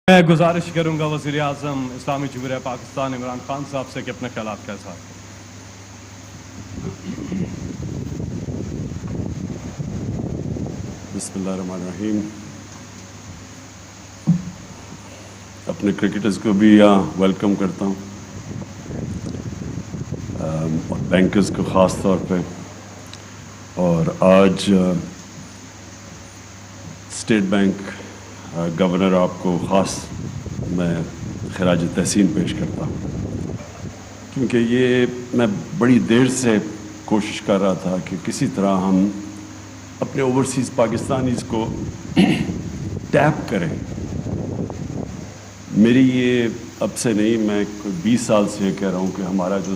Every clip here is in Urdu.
میں گزارش کروں گا وزیر اعظم اسلامی جمہوریہ پاکستان عمران خان صاحب سے کہ اپنے خیالات کا اظہار کریں۔ بسم اللہ الرحمن الرحیم۔ اپنے کرکٹرز کو بھی یہاں ویلکم کرتا ہوں، اور بینکرز کو خاص طور پہ، اور آج اسٹیٹ بینک گورنر آپ کو خاص میں خراج تحسین پیش کرتا ہوں، کیونکہ یہ میں بڑی دیر سے کوشش کر رہا تھا کہ کسی طرح ہم اپنے اوورسیز پاکستانیز کو ٹیپ کریں۔ میری یہ اب سے نہیں، میں 20 سال سے یہ کہہ رہا ہوں کہ ہمارا جو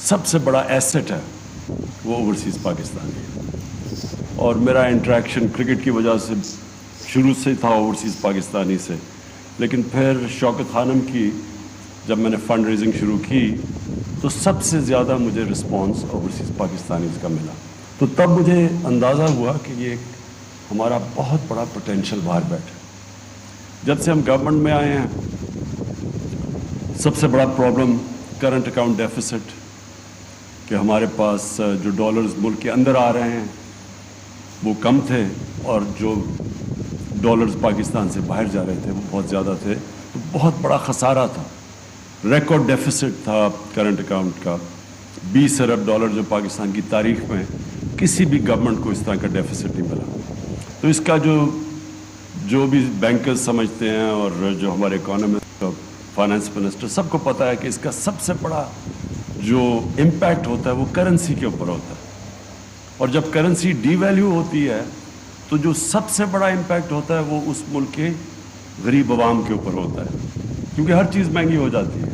سب سے بڑا ایسٹ ہے وہ اوورسیز پاکستانی ہے، اور میرا انٹریکشن کرکٹ کی وجہ سے شروع سے تھا اوورسیز پاکستانی سے، لیکن پھر شوکت خانم کی جب میں نے فنڈ ریزنگ شروع کی تو سب سے زیادہ مجھے رسپانس اوورسیز پاکستانیز کا ملا، تو تب مجھے اندازہ ہوا کہ یہ ہمارا بہت بڑا پوٹینشیل باہر بیٹھا۔ جب سے ہم گورنمنٹ میں آئے ہیں، سب سے بڑا پرابلم کرنٹ اکاؤنٹ ڈیفیسٹ، کہ ہمارے پاس جو ڈالرز ملک کے اندر آ رہے ہیں وہ کم تھے، اور جو ڈالرز پاکستان سے باہر جا رہے تھے وہ بہت زیادہ تھے، تو بہت بڑا خسارہ تھا۔ ریکارڈ ڈیفیسٹ تھا کرنٹ اکاؤنٹ کا، 20 ارب ڈالر جو پاکستان کی تاریخ میں کسی بھی گورنمنٹ کو اس طرح کا ڈیفیسٹ نہیں ملا۔ تو اس کا جو بھی بینکرز سمجھتے ہیں اور جو ہمارے اکانومسٹ اور فائنانس منسٹر، سب کو پتہ ہے کہ اس کا سب سے بڑا جو امپیکٹ ہوتا ہے وہ کرنسی کے اوپر ہوتا ہے، اور جب کرنسی ڈی ویلیو ہوتی ہے تو جو سب سے بڑا امپیکٹ ہوتا ہے وہ اس ملک کے غریب عوام کے اوپر ہوتا ہے، کیونکہ ہر چیز مہنگی ہو جاتی ہے۔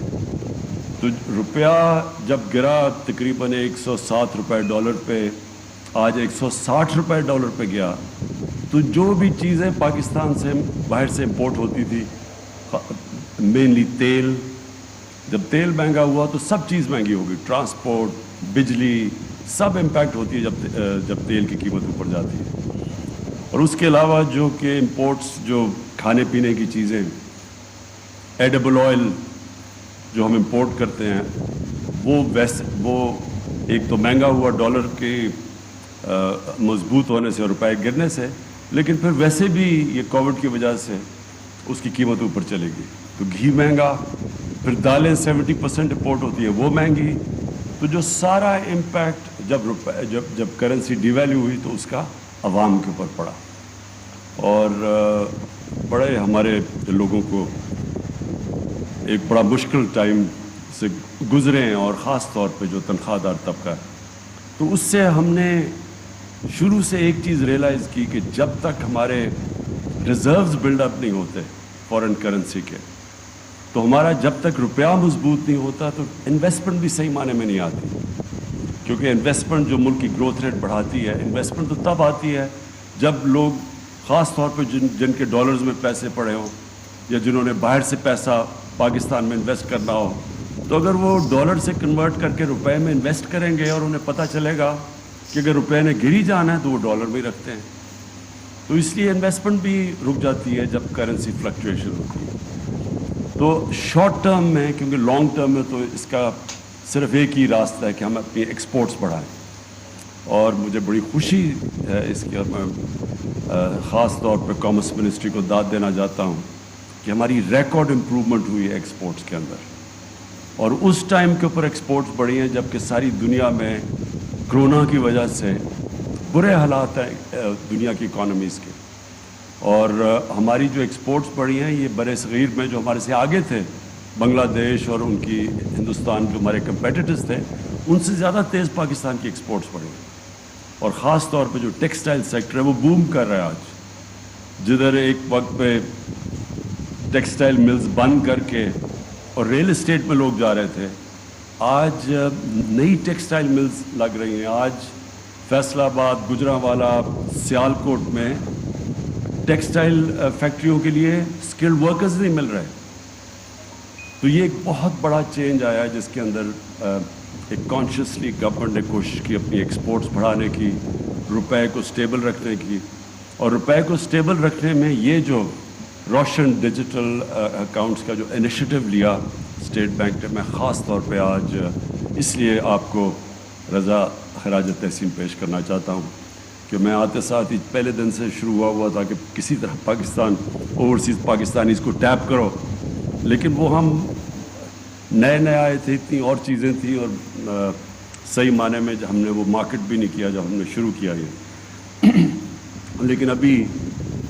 تو روپیہ جب گرا تقریباً 107 روپے ڈالر پہ، آج 160 روپے ڈالر پہ گیا، تو جو بھی چیزیں پاکستان سے باہر سے امپورٹ ہوتی تھی، مینلی تیل، جب تیل مہنگا ہوا تو سب چیز مہنگی ہو گئی، ٹرانسپورٹ، بجلی، سب امپیکٹ ہوتی ہے جب تیل کی قیمت اوپر جاتی ہے۔ اور اس کے علاوہ جو کہ امپورٹس، جو کھانے پینے کی چیزیں، ایڈیبل آئل جو ہم امپورٹ کرتے ہیں، وہ ایک تو مہنگا ہوا ڈالر کے مضبوط ہونے سے اور روپے گرنے سے، لیکن پھر ویسے بھی یہ کووڈ کی وجہ سے اس کی قیمت اوپر چلے گی، تو گھی مہنگا، پھر دالیں 70% امپورٹ ہوتی ہے وہ مہنگی، تو جو سارا امپیکٹ جب کرنسی ڈی ویلیو ہوئی تو اس کا عوام کے اوپر پڑا، اور بڑے ہمارے لوگوں کو ایک بڑا مشکل ٹائم سے گزرے ہیں، اور خاص طور پہ جو تنخواہ دار طبقہ ہے۔ تو اس سے ہم نے شروع سے ایک چیز ریئلائز کی کہ جب تک ہمارے ریزروز بلڈ اپ نہیں ہوتے فارن کرنسی کے، تو ہمارا جب تک روپیہ مضبوط نہیں ہوتا تو انویسٹمنٹ بھی صحیح معنی میں نہیں آتی، کیونکہ انویسٹمنٹ جو ملک کی گروتھ ریٹ بڑھاتی ہے، انویسٹمنٹ تو تب آتی ہے جب لوگ، خاص طور پہ جن کے ڈالرز میں پیسے پڑے ہوں، یا جنہوں نے باہر سے پیسہ پاکستان میں انویسٹ کرنا ہو، تو اگر وہ ڈالر سے کنورٹ کر کے روپے میں انویسٹ کریں گے اور انہیں پتہ چلے گا کہ اگر روپے نے گری جانا ہے تو وہ ڈالر میں ہی رکھتے ہیں، تو اس لیے انویسٹمنٹ بھی رک جاتی ہے جب کرنسی فلکچویشن ہوتی ہے۔ تو شارٹ ٹرم میں، کیونکہ لانگ ٹرم میں تو اس کا صرف ایک ہی راستہ ہے کہ ہم اپنی ایکسپورٹس بڑھائیں، اور مجھے بڑی خوشی ہے اس کی، اور میں خاص طور پہ کامرس منسٹری کو داد دینا چاہتا ہوں کہ ہماری ریکارڈ امپرومنٹ ہوئی ہے ایکسپورٹس کے اندر، اور اس ٹائم کے اوپر ایکسپورٹس بڑھی ہیں جب کہ ساری دنیا میں کرونا کی وجہ سے برے حالات ہیں دنیا کی اکانومیز کے، اور ہماری جو ایکسپورٹس بڑھی ہیں یہ برِ صغیر میں جو ہمارے سے آگے تھے، بنگلہ دیش اور ان کی ہندوستان جو ہمارے کمپیٹیٹرز تھے، ان سے زیادہ تیز پاکستان کی ایکسپورٹس بڑھی ہیں، اور خاص طور پہ جو ٹیکسٹائل سیکٹر ہے وہ بوم کر رہا ہے آج، جدھر ایک وقت پہ ٹیکسٹائل ملز بند کر کے اور ریل اسٹیٹ میں لوگ جا رہے تھے، آج نئی ٹیکسٹائل ملز لگ رہی ہیں۔ آج فیصل آباد، گجرانوالہ، سیالکوٹ میں ٹیکسٹائل فیکٹریوں کے لیے اسکلڈ ورکرز نہیں مل رہے، تو یہ ایک بہت بڑا چینج آیا ہے جس کے اندر ایک کانشیسلی گورنمنٹ نے کوشش کی اپنی ایکسپورٹس بڑھانے کی، روپے کو سٹیبل رکھنے کی، اور روپے کو سٹیبل رکھنے میں یہ جو روشن ڈیجیٹل اکاؤنٹس کا جو انیشیٹو لیا اسٹیٹ بینک نے، میں خاص طور پہ آج اس لیے آپ کو رضا خراج تحسین پیش کرنا چاہتا ہوں کہ میں آتے ساتھ ہی پہلے دن سے شروع ہوا تھا کہ کسی طرح پاکستان اوورسیز پاکستانیز کو ٹیپ کرو، لیکن وہ ہم نئے آئے تھے، اتنی اور چیزیں تھیں، اور صحیح معنی میں ہم نے وہ مارکیٹ بھی نہیں کیا جب ہم نے شروع کیا یہ لیکن ابھی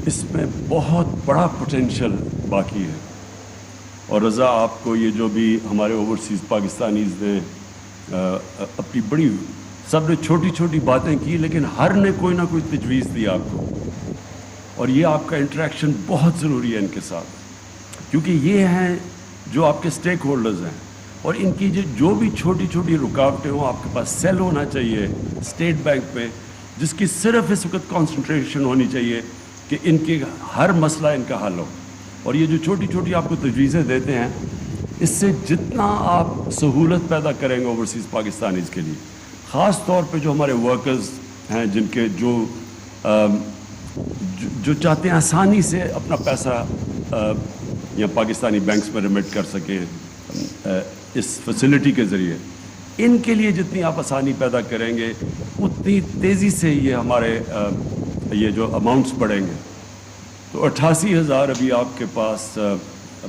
اس میں بہت بڑا پوٹینشیل باقی ہے. اور رضا آپ کو یہ جو بھی ہمارے اوورسیز پاکستانیز نے اپنی بڑی، سب نے چھوٹی چھوٹی باتیں کی، لیکن ہر نے کوئی نہ کوئی تجویز دی آپ کو، اور یہ آپ کا انٹریکشن بہت ضروری ہے ان کے ساتھ، کیونکہ یہ ہیں جو آپ کے سٹیک ہولڈرز ہیں، اور ان کی جو بھی چھوٹی چھوٹی رکاوٹیں ہوں آپ کے پاس سیل ہونا چاہیے اسٹیٹ بینک پہ، جس کی صرف اس وقت کانسنٹریشن ہونی چاہیے کہ ان کی ہر مسئلہ ان کا حل ہو. اور یہ جو چھوٹی چھوٹی آپ کو تجویزیں دیتے ہیں، اس سے جتنا آپ سہولت پیدا کریں گے اوورسیز پاکستانیز کے لیے، خاص طور پہ جو ہمارے ورکرز ہیں جن کے جو چاہتے ہیں آسانی سے اپنا پیسہ یا پاکستانی بینکس میں ریمٹ کر سکیں اس فیسلٹی کے ذریعے، ان کے لیے جتنی آپ آسانی پیدا کریں گے اتنی تیزی سے یہ ہمارے یہ جو اماؤنٹس بڑھیں گے. تو 88,000 ابھی آپ کے پاس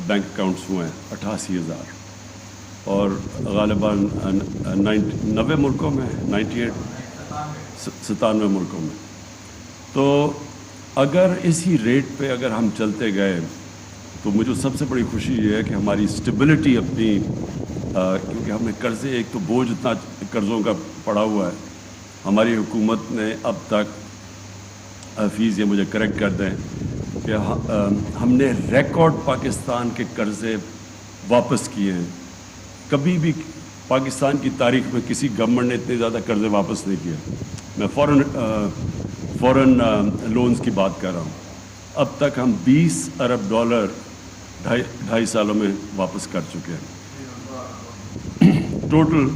بینک اکاؤنٹس ہوئے ہیں، 88,000، اور غالباً 90 ملکوں میں، 97 ملکوں میں. تو اگر اسی ریٹ پہ اگر ہم چلتے گئے تو مجھے سب سے بڑی خوشی یہ ہے کہ ہماری اسٹیبلٹی اپنی، کیونکہ ہم نے قرضے، ایک تو بوجھ اتنا قرضوں کا پڑا ہوا ہے، ہماری حکومت نے اب تک، حفیظ یہ مجھے کریکٹ کر دیں، کہ ہم نے ریکارڈ پاکستان کے قرضے واپس کیے ہیں. کبھی بھی پاکستان کی تاریخ میں کسی گورنمنٹ نے اتنے زیادہ قرضے واپس نہیں کیے. میں فورن لونز کی بات کر رہا ہوں. اب تک ہم $20 ارب 2.5 سالوں میں واپس کر چکے ہیں. ٹوٹل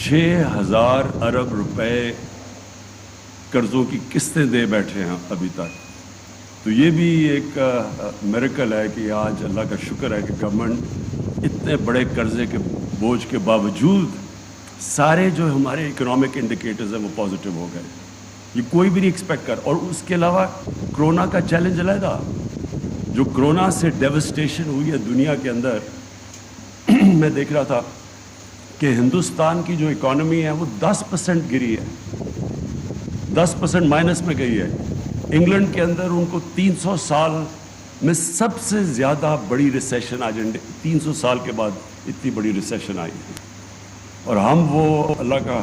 6,000 ارب روپے قرضوں کی قسطیں دے بیٹھے ہیں ابھی تک. تو یہ بھی ایک میریکل ہے کہ آج اللہ کا شکر ہے کہ گورنمنٹ اتنے بڑے قرضے کے بوجھ کے باوجود سارے جو ہمارے اکنامک انڈیکیٹرز ہیں وہ پازیٹیو ہو گئے. یہ کوئی بھی نہیں ایکسپیکٹ کر. اور اس کے علاوہ کرونا کا چیلنج علیحدہ، جو کرونا سے ڈیوسٹیشن ہوئی ہے دنیا کے اندر. میں دیکھ رہا تھا کہ ہندوستان کی جو اکانومی ہے وہ 10% گری ہے، 10% مائنس میں گئی ہے. انگلینڈ کے اندر ان کو 300 سال میں سب سے زیادہ بڑی ریسیشن آج 300 سال کے بعد اتنی بڑی ریسیشن آئی ہے. اور ہم وہ اللہ کا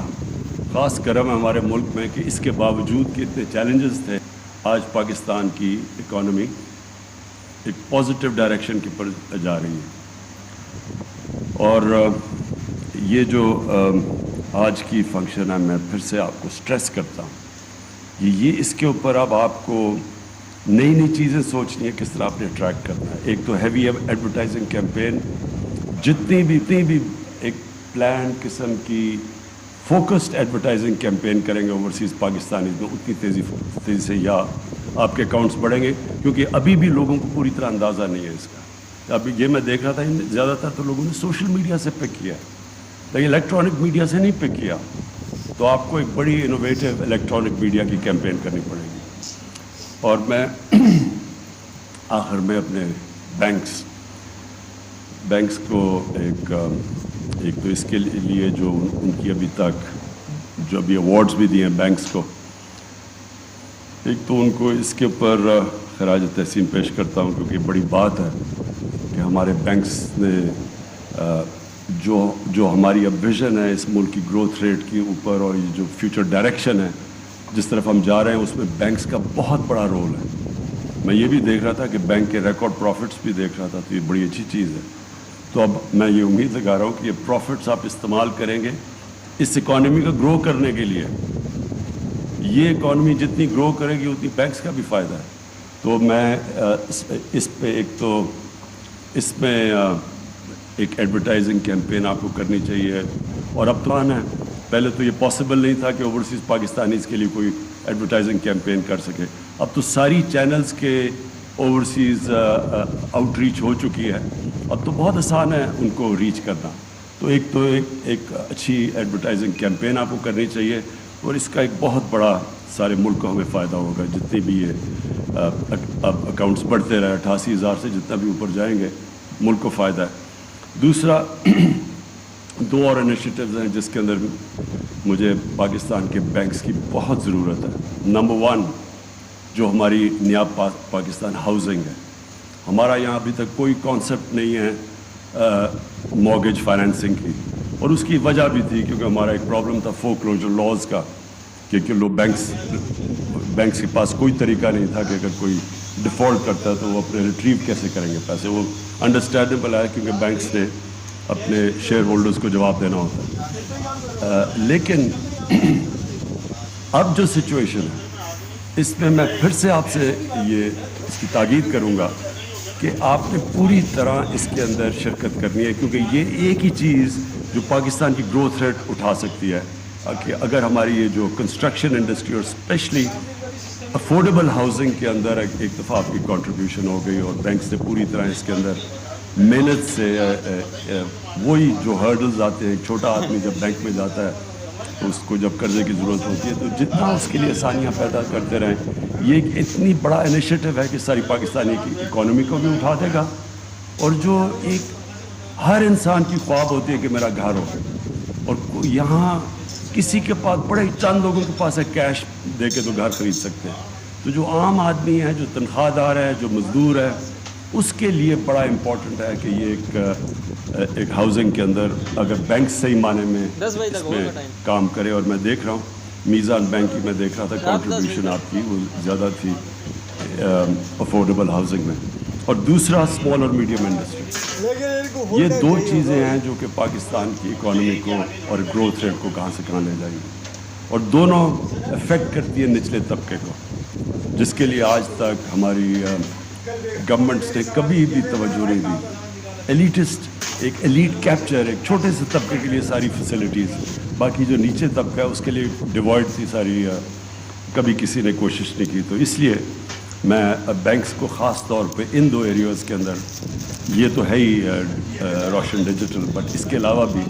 خاص کرم ہے ہمارے ملک میں کہ اس کے باوجود کہ اتنے چیلنجز تھے، آج پاکستان کی اکانومی ایک پازیٹیو ڈائریکشن کی پر جا رہی ہے. اور یہ جو آج کی فنکشن ہے، میں پھر سے آپ کو سٹریس کرتا ہوں، یہ اس کے اوپر اب آپ کو نئی چیزیں سوچنی ہے، کس طرح آپ نے اٹریکٹ کرنا ہے. ایک تو ہیوی ایڈورٹائزنگ کیمپین، جتنی بھی ایک پلان قسم کی فوکسڈ ایڈورٹائزنگ کیمپین کریں گے اوورسیز پاکستانی میں، اتنی تیزی سے یا آپ کے اکاؤنٹس بڑھیں گے. کیونکہ ابھی بھی لوگوں کو پوری طرح اندازہ نہیں ہے اس کا. ابھی یہ میں دیکھ رہا تھا زیادہ تر تو لوگوں نے سوشل میڈیا سے پک کیا، لیکن الیکٹرانک میڈیا سے نہیں پک کیا. تو آپ کو ایک بڑی انوویٹیو الیکٹرانک میڈیا کی کیمپین کرنی پڑے گی. اور میں آخر میں اپنے بینکس کو ایک تو اس کے لیے جو ان کی ابھی تک جو ابھی ایوارڈز بھی دیے ہیں بینکس کو، ایک تو ان کو اس کے اوپر خراج تحسین پیش کرتا ہوں، کیونکہ بڑی بات ہے کہ ہمارے بینکس نے جو ہماری اب ویژن ہے اس ملک کی گروتھ ریٹ کے اوپر، اور یہ جو فیوچر ڈائریکشن ہے جس طرف ہم جا رہے ہیں، اس میں بینکس کا بہت بڑا رول ہے. میں یہ بھی دیکھ رہا تھا کہ بینک کے ریکارڈ پروفٹس بھی دیکھ رہا تھا، تو یہ بڑی اچھی چیز ہے. تو اب میں یہ امید لگا رہا ہوں کہ یہ پروفٹس آپ استعمال کریں گے اس اکانومی کا گرو کرنے کے لیے. یہ اکانومی جتنی گرو کرے گی اتنی بینکس کا بھی فائدہ ہے. تو میں اس پہ اس میں ایک ایڈورٹائزنگ کیمپین آپ کو کرنی چاہیے. اور اب تو ہے، پہلے تو یہ پاسبل نہیں تھا کہ اوورسیز پاکستانیز کے لیے کوئی ایڈورٹائزنگ کیمپین کر سکے. اب تو ساری چینلز کے اوورسیز آؤٹ ریچ ہو چکی ہے، اب تو بہت آسان ہے ان کو ریچ کرنا. تو ایک اچھی ایڈورٹائزنگ کیمپین آپ کو کرنی چاہیے، اور اس کا ایک بہت بڑا سارے ملک کو ہمیں فائدہ ہوگا. جتنے بھی یہ اب اکاؤنٹس بڑھتے رہے 88,000 سے جتنا بھی اوپر جائیں گے ملک کو فائدہ ہے. دوسرا 2 اور انیشیٹوز ہیں جس کے اندر مجھے پاکستان کے بینکس کی بہت ضرورت ہے. نمبر 1 جو ہماری نیاب پاکستان ہاؤسنگ ہے. ہمارا یہاں ابھی تک کوئی کانسیپٹ نہیں ہے مارگیج فائنینسنگ کی، اور اس کی وجہ بھی تھی کیونکہ ہمارا ایک پرابلم تھا فورکلوجر لاز کا، کہ لوگ بینکس کے پاس کوئی طریقہ نہیں تھا کہ اگر کوئی ڈیفالٹ کرتا ہے تو وہ اپنے ریٹریو کیسے کریں گے پیسے. وہ انڈرسٹینڈیبل ہے کیونکہ بینکس نے اپنے شیئر ہولڈرز کو جواب دینا ہوتا ہے. لیکن اب جو سچویشن ہے اس میں میں پھر سے آپ سے اس کی تاکید کروں گا کہ آپ نے پوری طرح اس کے اندر شرکت کرنی ہے، کیونکہ یہ ایک ہی چیز جو پاکستان کی گروتھ ریٹ اٹھا سکتی ہے. کہ اگر ہماری یہ جو کنسٹرکشن انڈسٹری اور اسپیشلی افورڈیبل ہاؤسنگ کے اندر ایک دفعہ آپ کی کنٹریبیوشن ہو گئی اور بینکس نے پوری طرح اس کے اندر محنت سے وہی جو ہرڈلز آتے ہیں، چھوٹا آدمی جب بینک میں جاتا ہے تو اس کو جب قرضے کی ضرورت ہوتی ہے تو جتنا اس کے لیے آسانیاں پیدا کرتے رہیں. یہ ایک اتنی بڑا انیشیٹو ہے کہ ساری پاکستانی کی اکانومی کو بھی اٹھا دے گا، اور جو ایک ہر انسان کی خواب ہوتی ہے کہ میرا گھر ہو، اور یہاں کسی کے پاس بڑے چند لوگوں کے پاس ہے کیش دے کے تو گھر خرید سکتے ہیں. تو جو عام آدمی ہے، جو تنخواہ دار ہے، جو مزدور ہے، اس کے لیے بڑا امپورٹنٹ ہے کہ یہ ایک ہاؤسنگ کے اندر اگر بینک صحیح معنی میں اس میں کام کرے. اور میں دیکھ رہا ہوں میزان بینک کی میں دیکھ رہا تھا کنٹریبیوشن آپ کی وہ زیادہ تھی افورڈیبل ہاؤسنگ میں. اور دوسرا اسمال اور میڈیم انڈسٹری. یہ 2 چیزیں ہیں جو کہ پاکستان کی اکانومی کو اور گروتھ ریٹ کو کہاں سے کہاں لے جائیں گی، اور دونوں افیکٹ کرتی ہے نچلے طبقے کو، جس کے لیے آج تک ہماری گورنمنٹس نے کبھی بھی توجہ نہیں دی. ایلیٹسٹ ایک ایلیٹ کیپچر، ایک چھوٹے سے طبقے کے لیے ساری فیسلٹیز، باقی جو نیچے طبقہ ہے اس کے لیے ڈیوائڈ تھی ساری، کبھی کسی نے کوشش نہیں کی. تو اس لیے میں بینکس کو خاص طور پہ ان 2 ایریاز کے اندر، یہ تو ہے ہی روشن ڈیجیٹل، بٹ اس کے علاوہ بھی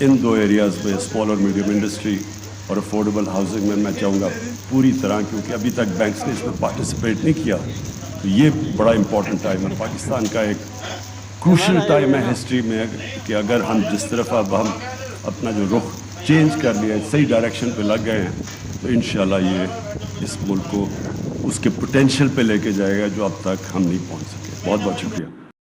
ان 2 ایریاز میں اسمال اور میڈیم انڈسٹری اور افورڈیبل ہاؤسنگ میں چاہوں گا پوری طرح، کیونکہ ابھی تک بینکس نے اس میں پارٹیسپیٹ نہیں کیا. تو یہ بڑا امپورٹنٹ ٹائم ہے، پاکستان کا ایک کروشل ٹائم ہے ہسٹری میں، کہ اگر ہم جس طرف اب ہم اپنا جو رخ چینج کر لیا، صحیح ڈائریکشن پہ لگ گئے ہیں، تو انشاءاللہ یہ اس ملک کو اس کے پوٹینشیل پہ لے کے جائے گا جو اب تک ہم نہیں پہنچ سکے. بہت بہت شکریہ.